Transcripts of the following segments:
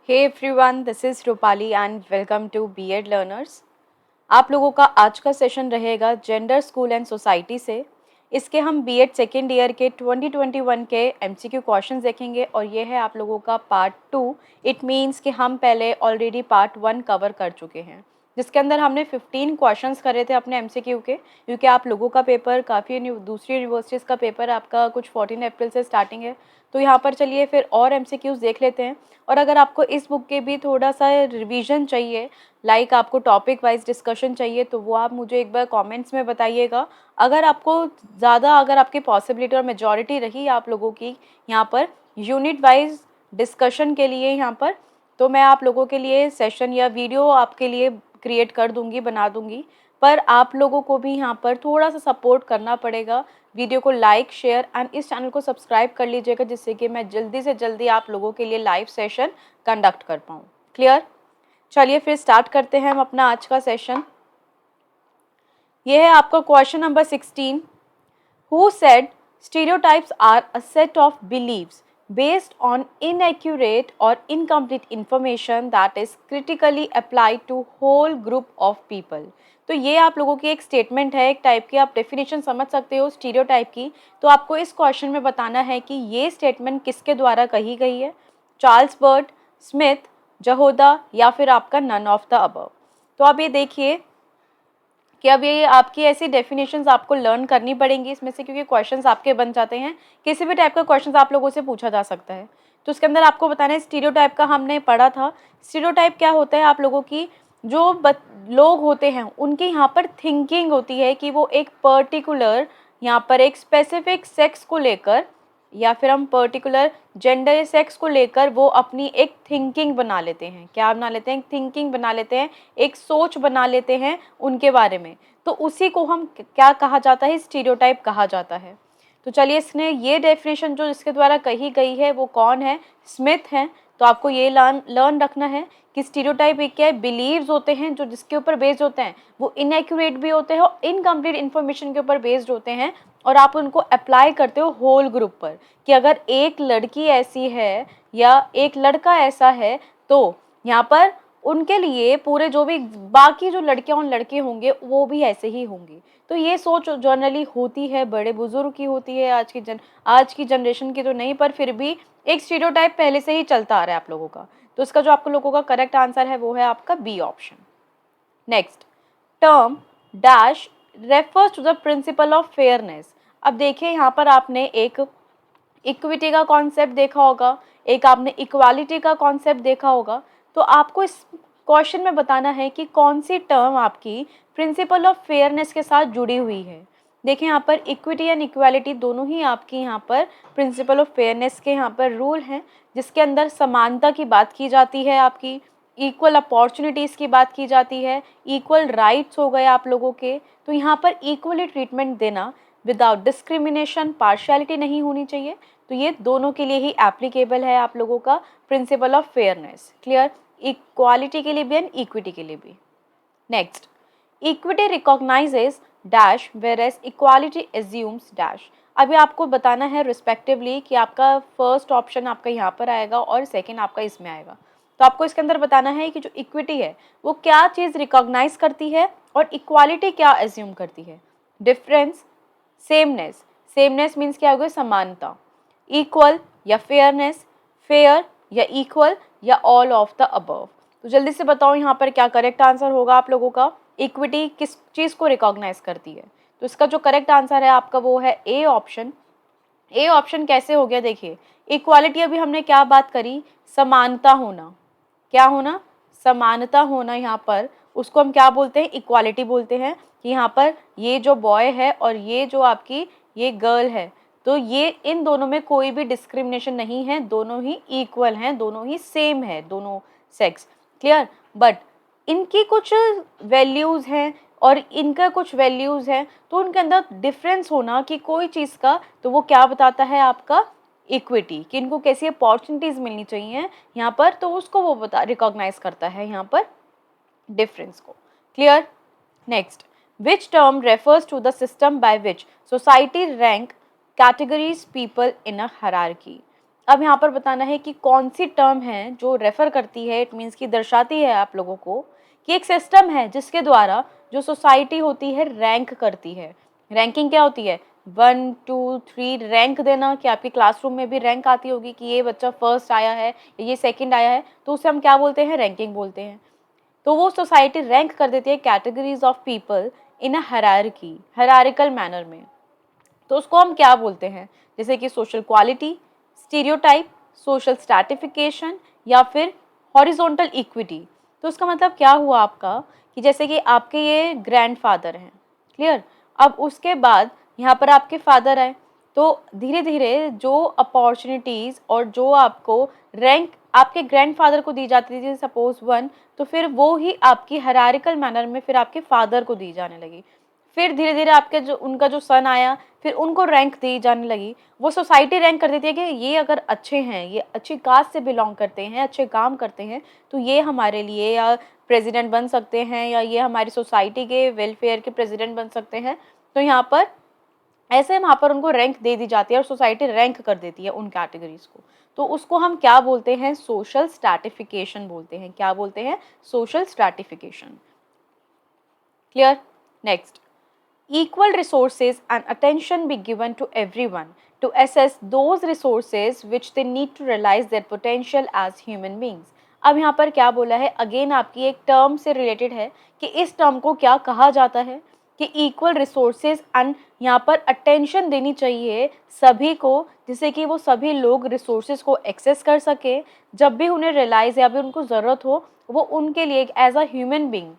Hey everyone, this is Rupali and welcome to BEd learners. आप लोगों का आज का सेशन रहेगा जेंडर, स्कूल एंड सोसाइटी से। इसके हम बीएड सेकेंड ईयर के 2021 के एमसीक्यू क्वेश्चंस देखेंगे और ये है आप लोगों का पार्ट 2। इट मीन्स कि हम पहले ऑलरेडी पार्ट 1 कवर कर चुके हैं, जिसके अंदर हमने 15 क्वेश्चंस करे थे अपने एमसीक्यू के, क्योंकि आप लोगों का पेपर काफ़ी दूसरी यूनिवर्सिटीज़ का पेपर आपका कुछ 14 अप्रैल से स्टार्टिंग है। तो यहाँ पर चलिए फिर और एमसीक्यूज़ देख लेते हैं। और अगर आपको इस बुक के भी थोड़ा सा रिवीजन चाहिए, लाइक आपको टॉपिक वाइज डिस्कशन चाहिए, तो वो आप मुझे एक बार कमेंट्स में बताइएगा। अगर आपको ज़्यादा अगर आपकी पॉसिबिलिटी और मेजॉरिटी रही आप लोगों की यहाँ पर यूनिट वाइज डिस्कशन के लिए यहाँ पर, तो मैं आप लोगों के लिए सेशन या वीडियो आपके लिए क्रिएट कर दूँगी, बना दूँगी। पर आप लोगों को भी यहाँ पर थोड़ा सा सपोर्ट करना पड़ेगा। वीडियो को लाइक, शेयर एंड इस चैनल को सब्सक्राइब कर लीजिएगा, जिससे कि मैं जल्दी से जल्दी आप लोगों के लिए लाइव सेशन कंडक्ट कर पाऊँ। क्लियर? चलिए फिर स्टार्ट करते हैं हम अपना आज का सेशन। ये है आपका question number 16। Who said stereotypes are a set of beliefs based on inaccurate or incomplete information that is critically applied to whole group of people? तो ये आप लोगों की एक स्टेटमेंट है, एक टाइप की आप डेफिनेशन समझ सकते हो स्टीरियोटाइप की। तो आपको इस क्वेश्चन में बताना है कि ये स्टेटमेंट किसके द्वारा कही गई है। चार्ल्स बर्ट, स्मिथ, जहोदा या फिर आपका नन ऑफ द अबव। तो अब ये देखिए कि अब ये आपकी ऐसी डेफिनेशंस आपको लर्न करनी पड़ेंगी इसमें से, क्योंकि क्वेश्चंस आपके बन जाते हैं। किसी भी टाइप का क्वेश्चंस आप लोगों से पूछा जा सकता है। तो उसके अंदर आपको बताना है, स्टीरियोटाइप का हमने पढ़ा था। स्टीरियोटाइप क्या होता है, आप लोगों की जो लोग होते हैं उनकी यहाँ पर थिंकिंग होती है कि वो एक पर्टिकुलर यहाँ पर एक स्पेसिफिक सेक्स को लेकर या फिर हम पर्टिकुलर जेंडर सेक्स को लेकर वो अपनी एक थिंकिंग बना लेते हैं। क्या बना लेते हैं? थिंकिंग बना लेते हैं, एक सोच बना लेते हैं उनके बारे में। तो उसी को हम क्या कहा जाता है? स्टीरियोटाइप कहा जाता है। तो चलिए, इसने ये डेफिनेशन जो इसके द्वारा कही गई है वो कौन है? स्मिथ हैं। तो आपको ये लर्न रखना है कि स्टीरियोटाइप एक क्या है? बिलीव्स होते हैं जो जिसके ऊपर बेस्ड होते हैं, वो इनएक्यूरेट भी होते हैं और इनकम्प्लीट इन्फॉर्मेशन के ऊपर बेस्ड होते हैं। और आप उनको अप्लाई करते हो होल ग्रुप पर, कि अगर एक लड़की ऐसी है या एक लड़का ऐसा है तो यहाँ पर उनके लिए पूरे जो भी बाकी जो लड़कियां और लड़के होंगे वो भी ऐसे ही होंगे। तो ये सोच जनरली होती है, बड़े बुजुर्ग की होती है, आज की जनरेशन की तो नहीं, पर फिर भी एक स्टीरियोटाइप पहले से ही चलता आ रहा है आप लोगों का। तो इसका जो आपको लोगों का करेक्ट आंसर है वो है आपका B option. Next, term dash refers to the principle of fairness. अब देखिए, यहाँ पर आपने एक इक्विटी का कॉन्सेप्ट देखा होगा, एक आपने इक्वालिटी का कॉन्सेप्ट देखा होगा। तो आपको इस क्वेश्चन में बताना है कि कौन सी टर्म आपकी प्रिंसिपल ऑफ फेयरनेस के साथ जुड़ी हुई है। देखिए, यहाँ पर इक्विटी एंड इक्वालिटी दोनों ही आपकी यहाँ पर प्रिंसिपल ऑफ फेयरनेस के यहाँ पर रूल हैं, जिसके अंदर समानता की बात की जाती है, आपकी इक्वल अपॉर्चुनिटीज़ की बात की जाती है, इक्वल राइट्स हो गए आप लोगों के। तो यहाँ पर इक्वली ट्रीटमेंट देना विदाउट डिस्क्रिमिनेशन, पार्शियलिटी नहीं होनी चाहिए। तो ये दोनों के लिए ही एप्लीकेबल है आप लोगों का principle of fairness. Clear? Equality के लिए भी एंड इक्विटी के लिए भी। Next, equity recognises dash whereas equality assumes dash. अभी आपको बताना है रिस्पेक्टिवली कि आपका फर्स्ट ऑप्शन आपका यहाँ पर आएगा और सेकेंड आपका इसमें आएगा। तो आपको इसके अंदर बताना है कि जो इक्विटी है वो क्या चीज़ रिकॉग्नाइज करती है और इक्वालिटी क्या एज्यूम करती है। डिफरेंस, सेमनेस, सेमनेस मीन्स क्या हो गया? समानता। इक्वल या फेयरनेस, फेयर या इक्वल या ऑल ऑफ द अबव। तो जल्दी से बताओ यहाँ पर क्या करेक्ट आंसर होगा आप लोगों का? इक्विटी किस चीज़ को रिकॉग्नाइज करती है? तो इसका जो करेक्ट आंसर है आपका वो है ए ऑप्शन। ए ऑप्शन कैसे हो गया? देखिए, इक्वालिटी अभी हमने क्या बात करी? समानता होना। क्या होना? समानता होना। यहाँ पर उसको हम क्या बोलते हैं? इक्वालिटी बोलते हैं। कि यहाँ पर ये जो बॉय है और ये जो आपकी ये गर्ल है, तो ये इन दोनों में कोई भी डिस्क्रिमिनेशन नहीं है, दोनों ही इक्वल हैं, दोनों ही सेम है, दोनों सेक्स। क्लियर? बट इनकी कुछ वैल्यूज़ हैं और इनका कुछ वैल्यूज़ हैं, तो उनके अंदर डिफरेंस होना कि कोई चीज़ का, तो वो क्या बताता है आपका? इक्विटी, कि इनको कैसी अपॉर्चुनिटीज़ मिलनी चाहिए यहाँ पर, तो उसको वो रिकॉग्नाइज करता है यहाँ पर डिफरेंस को। Clear? Next, which term refers to the system by which society rank categories people in a hierarchy. अब यहाँ पर बताना है कि कौन सी टर्म है जो रेफर करती है, इट मीन्स कि दर्शाती है आप लोगों को कि एक सिस्टम है जिसके द्वारा जो सोसाइटी होती है रैंक करती है। रैंकिंग क्या होती है? 1 2 3 रैंक देना, कि आपकी क्लासरूम में भी रैंक आती होगी कि ये बच्चा फर्स्ट आया है, ये सेकंड आया है, तो उसे हम क्या बोलते हैं? रैंकिंग बोलते हैं। तो वो सोसाइटी रैंक कर देती है categories of people in a hierarchy, hierarchical manner में। तो उसको हम क्या बोलते हैं? जैसे कि social quality, stereotype, social stratification, या फिर हॉरिजॉन्टल इक्विटी। तो उसका मतलब क्या हुआ आपका कि जैसे कि आपके ये ग्रैंडफादर हैं, क्लियर। अब उसके बाद यहाँ पर आपके फादर आए, तो धीरे धीरे जो अपॉर्चुनिटीज़ और जो आपको रैंक आपके ग्रैंडफादर को दी जाती थी, सपोज 1, तो फिर वो ही आपकी हायरार्किकल मैनर में फिर आपके फादर को दी जाने लगी। फिर धीरे धीरे आपके जो उनका जो सन आया, फिर उनको रैंक दी जाने लगी। वो सोसाइटी रैंक कर देती है कि ये अगर अच्छे हैं, ये अच्छी कास्ट से बिलोंग करते हैं, अच्छे काम करते हैं, तो ये हमारे लिए या प्रेसिडेंट बन सकते हैं, या ये हमारी सोसाइटी के वेलफेयर के प्रेसिडेंट बन सकते हैं। तो यहाँ पर ऐसे वहाँ पर उनको रैंक दे दी जाती है और सोसाइटी रैंक कर देती है उन कैटेगरीज को। तो उसको हम क्या बोलते हैं? सोशल स्ट्रैटिफिकेशन बोलते हैं। क्या बोलते हैं? Social stratification. Clear? Next, equal resources and attention be given to everyone to assess those resources which they need to realize their potential as human beings। अब यहाँ पर क्या बोला है? अगेन आपकी एक टर्म से रिलेटेड है कि इस टर्म को क्या कहा जाता है कि इक्वल रिसोर्सेज एंड यहाँ पर अटेंशन देनी चाहिए सभी को, जिससे कि वो सभी लोग रिसोर्सेज को एक्सेस कर सके, जब भी उन्हें रियलाइज या फिर उनको ज़रूरत हो, वो उनके लिए एक एज अ ह्यूमन बींग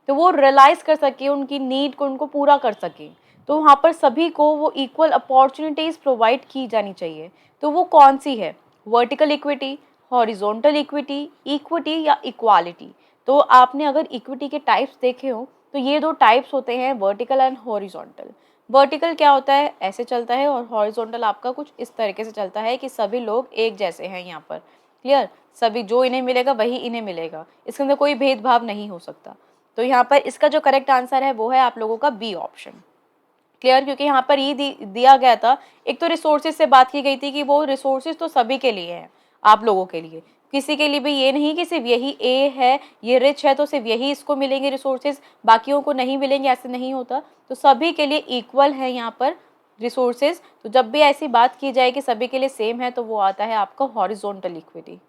तो वो रियलाइज कर सके, उनकी नीड को उनको पूरा कर सके। तो वहाँ पर सभी को वो इक्वल अपॉर्चुनिटीज़ प्रोवाइड की जानी चाहिए। तो वो कौन सी है? Vertical equity, horizontal equity, equity या इक्वालिटी। तो आपने अगर इक्विटी के टाइप्स देखे हो तो ये दो टाइप्स होते हैं, वर्टिकल एंड हॉरिजॉन्टल। वर्टिकल क्या होता है? ऐसे चलता है, और हॉरिजॉन्टल आपका कुछ इस तरीके से चलता है कि सभी लोग एक जैसे हैं यहाँ पर। क्लियर? सभी जो इन्हें मिलेगा वही इन्हें मिलेगा, इसके अंदर कोई भेदभाव नहीं हो सकता। तो यहाँ पर इसका जो करेक्ट आंसर है वो है आप लोगों का बी ऑप्शन। क्लियर? क्योंकि यहाँ पर ये दिया गया था, एक तो रिसोर्सेज से बात की गई थी कि वो रिसोर्सेज तो सभी के लिए हैं, आप लोगों के लिए, किसी के लिए भी ये नहीं कि सिर्फ यही ए है, ये रिच है तो सिर्फ यही इसको मिलेंगे रिसोर्सेज, बाकियों को नहीं मिलेंगे, ऐसे नहीं होता। तो सभी के लिए इक्वल है यहाँ पर रिसोर्सेज। तो जब भी ऐसी बात की जाए कि सभी के लिए सेम है, तो वो आता है आपका horizontal equity.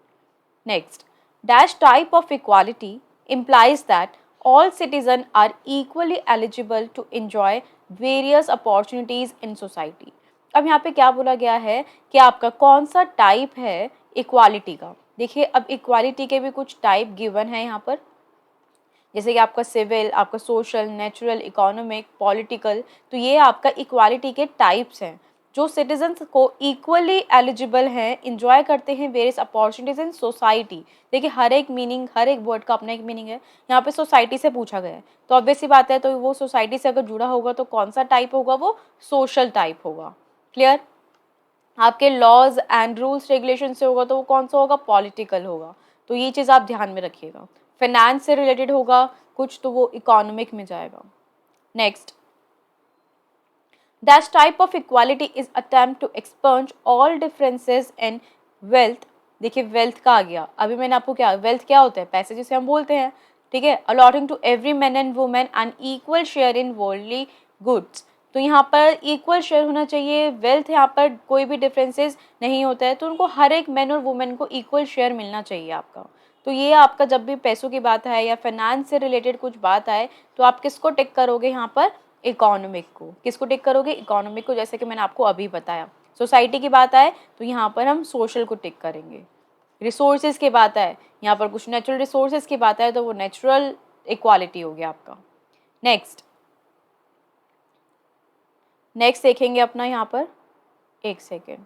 Next, dash type of equality implies that all citizens are equally eligible to enjoy various opportunities in society। अब यहाँ पे क्या बोला गया है कि आपका कौन सा टाइप है इक्वालिटी का। देखिए, अब इक्वालिटी के भी कुछ टाइप गिवन है यहाँ पर, जैसे कि आपका सिविल, आपका सोशल, नेचुरल, इकोनॉमिक, पॉलिटिकल। तो ये आपका इक्वालिटी के टाइप्स हैं जो सिटीजन्स को इक्वली एलिजिबल हैं, इंजॉय करते हैं वेरियस अपॉर्चुनिटीज इन सोसाइटी। देखिए, हर एक मीनिंग, हर एक वर्ड का अपना एक मीनिंग है। यहाँ पे सोसाइटी से पूछा गया है, तो ऑब्वियस सी बात है, तो वो सोसाइटी से अगर जुड़ा होगा तो कौन सा टाइप होगा? वो सोशल टाइप होगा। क्लियर? आपके लॉज एंड रूल्स रेगुलेशन से होगा तो वो कौन सा होगा? पॉलिटिकल होगा। तो ये चीज़ आप ध्यान में रखिएगा। फाइनेंस से रिलेटेड होगा कुछ तो वो इकोनॉमिक में जाएगा। Next, that type of equality is attempt to expunge all differences in wealth. देखिए, वेल्थ का आ गया। अभी मैंने आपको क्या, वेल्थ क्या होता है? पैसे जिसे हम बोलते हैं, ठीक है। Allotting to every man and women an equal share in worldly goods. तो यहाँ पर इक्वल शेयर होना चाहिए। वेल्थ यहाँ पर कोई भी डिफरेंसेस नहीं होता है, तो उनको हर एक मैन और वुमेन को इक्वल शेयर मिलना चाहिए आपका। तो ये आपका जब भी पैसों की बात है या फाइनेंस से रिलेटेड कुछ बात आए, तो आप किसको टिक करोगे यहाँ पर? इकोनॉमिक को। किसको टिक करोगे? इकोनॉमिक को, जैसे कि मैंने आपको अभी बताया। सोसाइटी की बात आए तो यहाँ पर हम सोशल को टिक करेंगे। रिसोर्सेज की बात आए, यहाँ पर कुछ नेचुरल रिसोर्सेज की बात आए तो वो नेचुरल इक्वालिटी हो गया आपका। नेक्स्ट, नेक्स्ट देखेंगे अपना यहाँ पर, एक सेकेंड।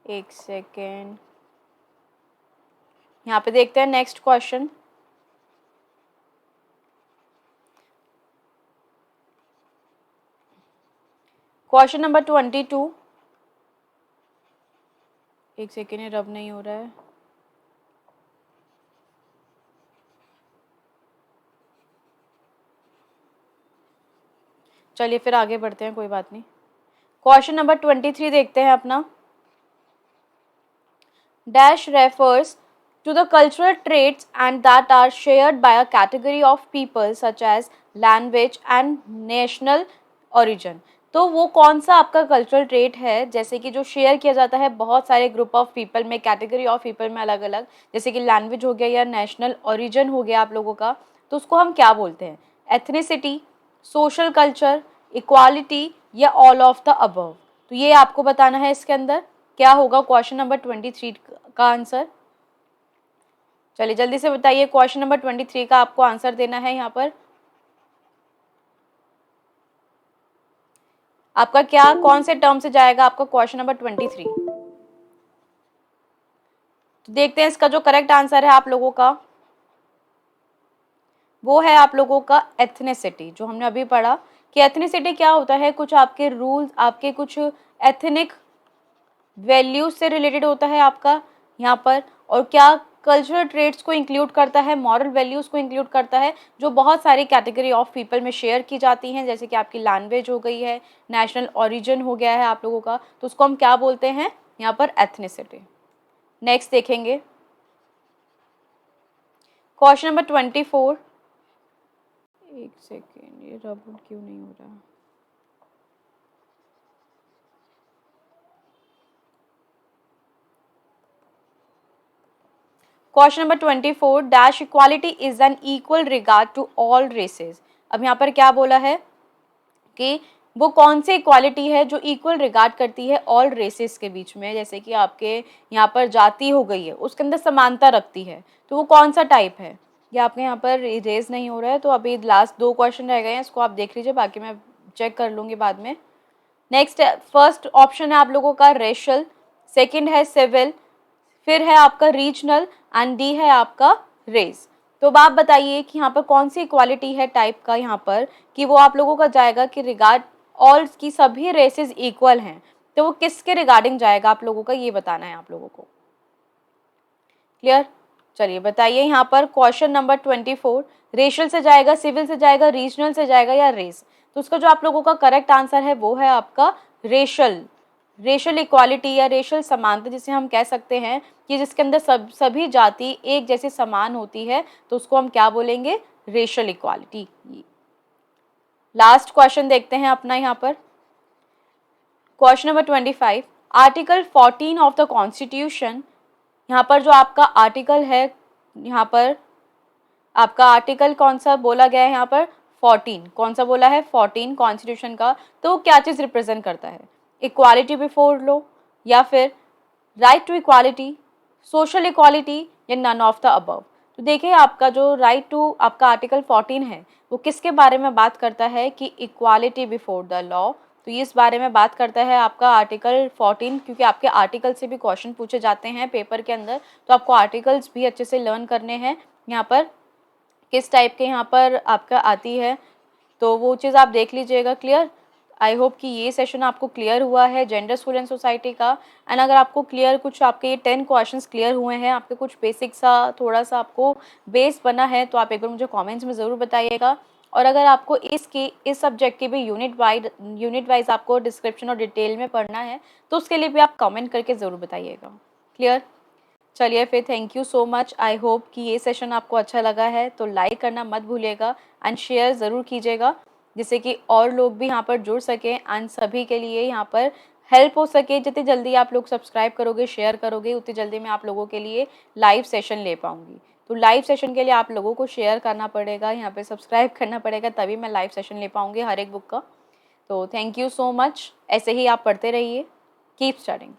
एक सेकेंड, यहाँ पे देखते हैं नेक्स्ट क्वेश्चन। Question number 22। एक सेकेंड, ये रब नहीं हो रहा है। चलिए फिर आगे बढ़ते हैं, कोई बात नहीं। क्वेश्चन नंबर 23 देखते हैं अपना। Dash refers to the cultural traits and that are shared by a category of people such as language and national origin। तो वो कौन सा आपका कल्चरल ट्रेट है जैसे कि जो शेयर किया जाता है बहुत सारे ग्रुप ऑफ पीपल में, कैटेगरी ऑफ पीपल में अलग अलग, जैसे कि लैंग्वेज हो गया या नेशनल ओरिजिन हो गया आप लोगों का, तो उसको हम क्या बोलते हैं? एथनिसिटी, सोशल कल्चर, इक्वालिटी या ऑल ऑफ द अबव। तो ये आपको बताना है इसके अंदर क्या होगा क्वेश्चन नंबर 23 का आंसर। चलिए जल्दी से बताइए, क्वेश्चन नंबर 23 का आपको आंसर देना है। यहाँ पर आपका क्या, कौन से टर्म से जाएगा आपका क्वेश्चन नंबर 23? तो देखते हैं इसका जो करेक्ट आंसर है आप लोगों का, वो है आप लोगों का एथनिसिटी। जो हमने अभी पढ़ा कि एथनिसिटी क्या होता है, कुछ आपके रूल्स, आपके कुछ एथनिक वैल्यूज से रिलेटेड होता है आपका यहाँ पर, और क्या कल्चरल ट्रेट्स को इंक्लूड करता है, मॉरल वैल्यूज़ को इंक्लूड करता है, जो बहुत सारी कैटेगरी ऑफ पीपल में शेयर की जाती हैं, जैसे कि आपकी लैंग्वेज हो गई है, नेशनल ओरिजिन हो गया है आप लोगों का, तो उसको हम क्या बोलते हैं यहाँ पर? एथनिसिटी। नेक्स्ट देखेंगे क्वेश्चन नंबर 24। एक सेकेंड, ये रबड़ क्यों नहीं हो रहा? Question number 24, dash equality is an equal regard to all races. अब यहाँ पर क्या बोला है कि वो कौन सी इक्वालिटी है जो इक्वल रिगार्ड करती है ऑल रेसेस के बीच में, जैसे कि आपके यहाँ पर जाति हो गई है उसके अंदर समानता रखती है, तो वो कौन सा टाइप है? ये आपके यहाँ पर इरेज नहीं हो रहा है, तो अभी लास्ट 2 क्वेश्चन रह गए हैं, इसको आप देख लीजिए, बाकी मैं चेक कर लूँगी बाद में। नेक्स्ट, फर्स्ट ऑप्शन है आप लोगों का रेशल, सेकेंड है सिविल, फिर है आपका रीजनल एंड डी है आपका रेस। तो अब आप बताइए कि यहाँ पर कौन सी इक्वालिटी है टाइप का यहाँ पर, कि वो आप लोगों का जाएगा कि रिगार्ड ऑल की सभी रेसेस इक्वल हैं, तो वो किसके रिगार्डिंग जाएगा आप लोगों का, ये बताना है आप लोगों को। क्लियर? चलिए बताइए यहाँ पर क्वेश्चन नंबर 24, रेशल से जाएगा, सिविल से जाएगा, रीजनल से जाएगा या रेस? तो उसका जो आप लोगों का करेक्ट आंसर है वो है आपका रेशल। रेशल इक्वालिटी या रेशल समानता जिसे हम कह सकते हैं कि जिसके अंदर सभी जाति एक जैसी समान होती है, तो उसको हम क्या बोलेंगे? Racial equality. लास्ट क्वेश्चन देखते हैं अपना यहाँ पर, question number 25, article 14 of the constitution. यहाँ पर जो आपका आर्टिकल है, यहाँ पर आपका आर्टिकल कौन सा बोला गया है यहाँ पर? 14। कौन सा बोला है? 14 कॉन्स्टिट्यूशन का। तो वो क्या चीज़ रिप्रेजेंट करता है? इक्वालिटी बिफोर लॉ, या फिर right to equality, social equality, या नन ऑफ द अबव। तो देखिए आपका जो राइट टू आपका आर्टिकल 14 है वो किसके बारे में बात करता है? कि इक्वालिटी बिफोर द लॉ। तो इस बारे में बात करता है आपका आर्टिकल 14, क्योंकि आपके आर्टिकल से भी क्वेश्चन पूछे जाते हैं पेपर के अंदर, तो आपको आर्टिकल्स भी अच्छे से लर्न करने हैं यहाँ पर, किस टाइप के यहाँ पर आपका आती है, तो वो चीज़ आप देख लीजिएगा। क्लियर? आई होप कि ये सेशन आपको क्लियर हुआ है जेंडर स्कूल एंड सोसाइटी का। एंड अगर आपको क्लियर, कुछ आपके ये 10 क्वेश्चंस क्लियर हुए हैं, आपके कुछ बेसिक सा थोड़ा सा आपको बेस बना है, तो आप एक बार मुझे कमेंट्स में ज़रूर बताइएगा। और अगर आपको इस सब्जेक्ट की भी यूनिट वाइज आपको डिस्क्रिप्शन और डिटेल में पढ़ना है, तो उसके लिए भी आप कमेंट करके ज़रूर बताइएगा। क्लियर? चलिए फिर, thank you so much. I hope कि ये सेशन आपको अच्छा लगा है, तो लाइक करना मत भूलिएगा एंड शेयर ज़रूर कीजिएगा, जिससे कि और लोग भी यहाँ पर जुड़ सकें एंड सभी के लिए यहाँ पर हेल्प हो सके। जितनी जल्दी आप लोग सब्सक्राइब करोगे, शेयर करोगे, उतनी जल्दी मैं आप लोगों के लिए लाइव सेशन ले पाऊँगी। तो लाइव सेशन के लिए आप लोगों को शेयर करना पड़ेगा, यहाँ पर सब्सक्राइब करना पड़ेगा, तभी मैं लाइव सेशन ले पाऊँगी हर एक बुक का। तो थैंक यू सो मच। ऐसे ही आप पढ़ते रहिए। Keep studying.